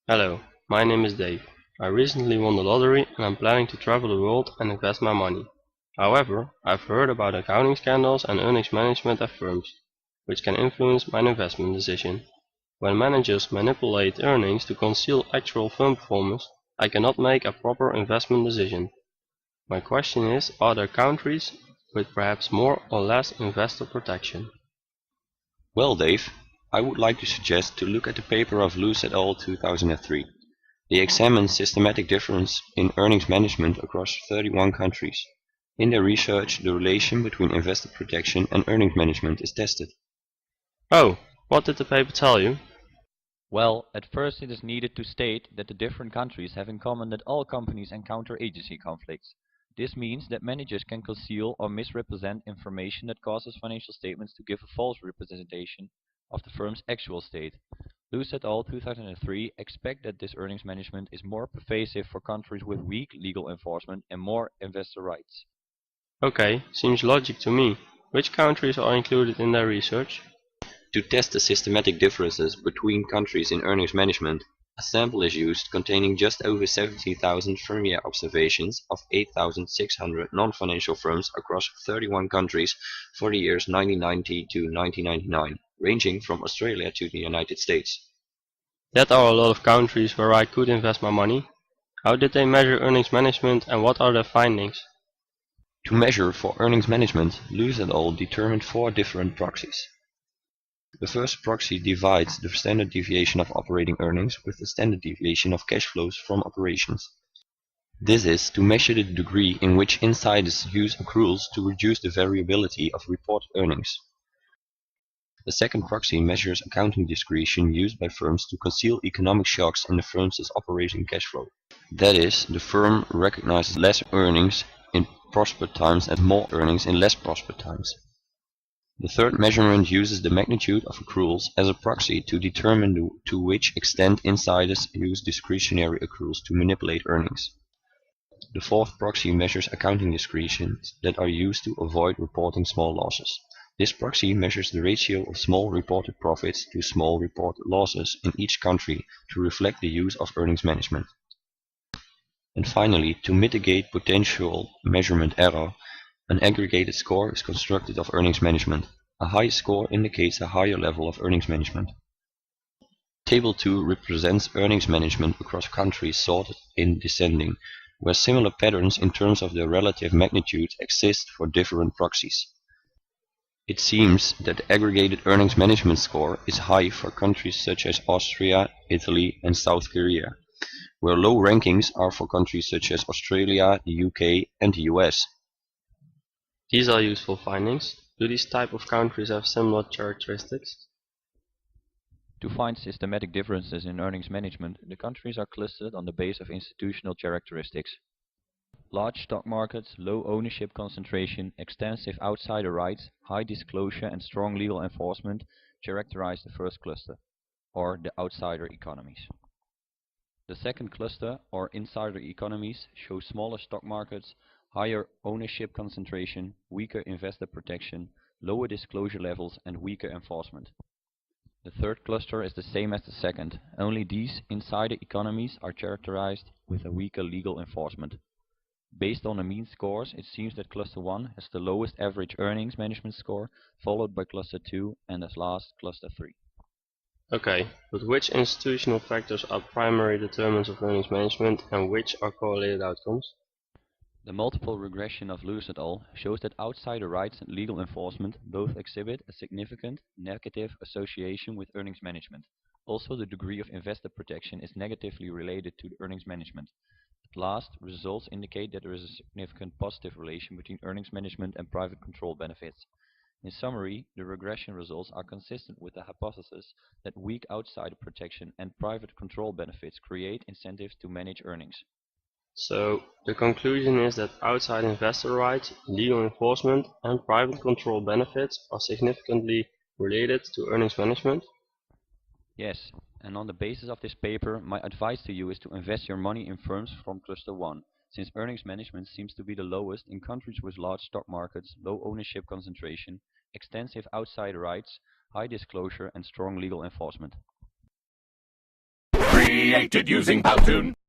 Hello, my name is Dave. I recently won the lottery and I'm planning to travel the world and invest my money. However, I've heard about accounting scandals and earnings management at firms, which can influence my investment decision. When managers manipulate earnings to conceal actual firm performance, I cannot make a proper investment decision. My question is, are there countries with perhaps more or less investor protection? Well, Dave, I would like to suggest to look at the paper of Luce et al. 2003. They examined systematic difference in earnings management across 31 countries. In their research, the relation between investor protection and earnings management is tested. Oh, what did the paper tell you? Well, at first it is needed to state that the different countries have in common that all companies encounter agency conflicts. This means that managers can conceal or misrepresent information that causes financial statements to give a false representation of the firm's actual state. Luce et al. 2003 expect that this earnings management is more pervasive for countries with weak legal enforcement and more investor rights. Okay, seems logic to me. Which countries are included in their research? To test the systematic differences between countries in earnings management, a sample is used containing just over 70,000 firm-year observations of 8,600 non-financial firms across 31 countries for the years 1990 to 1999, ranging from Australia to the United States. That are a lot of countries where I could invest my money. How did they measure earnings management and what are their findings? To measure for earnings management, Luce et al. Determined 4 different proxies. The first proxy divides the standard deviation of operating earnings with the standard deviation of cash flows from operations. This is to measure the degree in which insiders use accruals to reduce the variability of reported earnings. The second proxy measures accounting discretion used by firms to conceal economic shocks in the firm's operating cash flow. That is, the firm recognizes less earnings in prosperous times and more earnings in less prosperous times. The third measurement uses the magnitude of accruals as a proxy to determine to which extent insiders use discretionary accruals to manipulate earnings. The fourth proxy measures accounting discretions that are used to avoid reporting small losses. This proxy measures the ratio of small reported profits to small reported losses in each country to reflect the use of earnings management. And finally, to mitigate potential measurement error, an aggregated score is constructed of earnings management. A high score indicates a higher level of earnings management. Table 2 represents earnings management across countries sorted in descending, where similar patterns in terms of their relative magnitude exist for different proxies. It seems that the aggregated earnings management score is high for countries such as Austria, Italy, and South Korea, where low rankings are for countries such as Australia, the UK, and the US. These are useful findings. Do these type of countries have similar characteristics? To find systematic differences in earnings management, the countries are clustered on the basis of institutional characteristics. Large stock markets, low ownership concentration, extensive outsider rights, high disclosure and strong legal enforcement characterize the first cluster, or the outsider economies. The second cluster, or insider economies, show smaller stock markets, higher ownership concentration, weaker investor protection, lower disclosure levels and weaker enforcement. The third cluster is the same as the second, only these insider economies are characterized with a weaker legal enforcement. Based on the mean scores, it seems that Cluster 1 has the lowest average earnings management score, followed by Cluster 2 and as last Cluster 3. Okay, but which institutional factors are primary determinants of earnings management and which are correlated outcomes? The multiple regression of Lewis et al. Shows that outsider rights and legal enforcement both exhibit a significant negative association with earnings management. Also, the degree of investor protection is negatively related to the earnings management. At last, results indicate that there is a significant positive relation between earnings management and private control benefits. In summary, the regression results are consistent with the hypothesis that weak outsider protection and private control benefits create incentives to manage earnings. So, the conclusion is that outside investor rights, legal enforcement, and private control benefits are significantly related to earnings management? Yes, and on the basis of this paper, my advice to you is to invest your money in firms from Cluster 1, since earnings management seems to be the lowest in countries with large stock markets, low ownership concentration, extensive outsider rights, high disclosure and strong legal enforcement. Created using Powtoon.